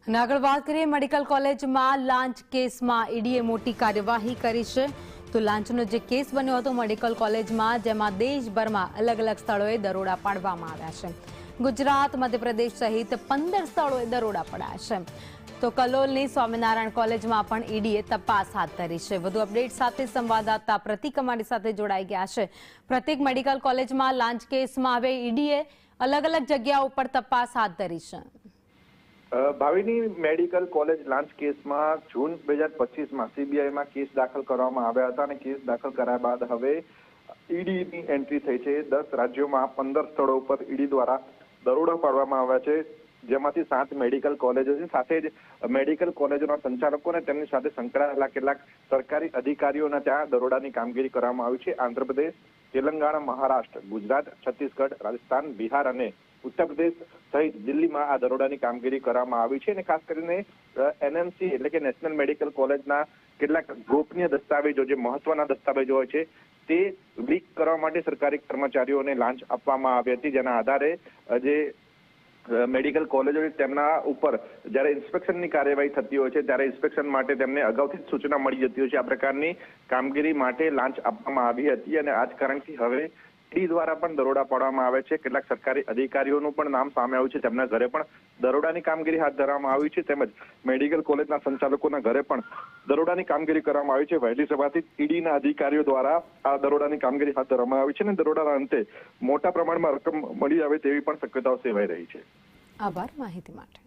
અને આગળ વાત કરીએ, મેડિકલ કોલેજમાં લાંચ કેસમાં ઈડીએ મોટી કાર્યવાહી કરી છે. તો લાંચનો જે કેસ બન્યો હતો મેડિકલ કોલેજમાં, જેમાં દેશભરમાં અલગ અલગ સ્થળોએ દરોડા પાડવામાં આવ્યા છે. ગુજરાત, મધ્યપ્રદેશ સહિત 15 સ્થળોએ દરોડા પડ્યા છે. તો કલોલની સ્વામિનારાયણ કોલેજમાં પણ ઈડીએ તપાસ હાથ ધરી છે. વધુ અપડેટ સાથે સંવાદદાતા પ્રતિક અમારી સાથે જોડાઈ ગયા છે. પ્રતિક, મેડિકલ કોલેજમાં લાંચ કેસમાં હવે ઈડીએ અલગ અલગ જગ્યાઓ પર તપાસ હાથ ધરી છે. ભાવિની, મેડિકલ કોલેજ લાંચ કેસમાં જૂન 2025માં સીબીઆઈમાં કેસ દાખલ કરવામાં આવ્યા હતા અને કેસ દાખલ કર્યા બાદ હવે ઈડીની એન્ટ્રી થઈ છે. 10 રાજ્યોમાં 15 સ્થળો ઉપર ઈડી દ્વારા દરોડા પાડવામાં આવ્યા છે, જેમાંથી 7 મેડિકલ કોલેજો છે. સાથે જ મેડિકલ કોલેજોના સંચાલકો અને તેમની સાથે સંકળાયેલા કેટલાક સરકારી અધિકારીઓના ત્યાં દરોડાની કામગીરી કરવામાં આવી છે. આંધ્રપ્રદેશ, તેલંગાણા, મહારાષ્ટ્ર, ગુજરાત, છત્તીસગઢ, રાજસ્થાન, બિહાર અને ઉત્તર પ્રદેશ સહિત દિલ્હીમાં આ દરોડાની કામગીરી કરવામાં આવી છે. અને ખાસ કરીને એનએમસી એટલે કે નેશનલ મેડિકલ કોલેજના કેટલાક ગોપનીય દસ્તાવેજો, જે મહત્વના દસ્તાવેજો હોય છે, તે લીક કરવા માટે સરકારી કર્મચારીઓને લાંચ આપવામાં આવી હતી. જેના આધારે જે મેડિકલ કોલેજો તેમના ઉપર જ્યારે ઇન્સ્પેક્શનની કાર્યવાહી થતી હોય છે ત્યારે ઇન્સ્પેક્શન માટે તેમને અગાઉથી જ સૂચના મળી જતી હોય છે. આ પ્રકારની કામગીરી માટે લાંચ આપવામાં આવી હતી અને આ જ કારણથી હવે ઈડી દ્વારા પણ દરોડા પાડવામાં આવે છે. કેટલાક સરકારી અધિકારીઓનું પણ નામ સામે આવ્યું છે. તેમના ઘરે પણ દરોડાની કામગીરી હાથ ધરવામાં આવી છે. તેમજ મેડિકલ કોલેજના સંચાલકોના ઘરે પણ દરોડાની કામગીરી કરવામાં આવી છે. વહેલી સવારથી ઈડીના અધિકારીઓ દ્વારા આ દરોડાની કામગીરી હાથ ધરવામાં આવી છે અને દરોડાના અંતે મોટા પ્રમાણમાં રકમ મળી આવે તેવી પણ શક્યતાઓ સેવાઈ રહી છે. આભાર માહિતી માટે.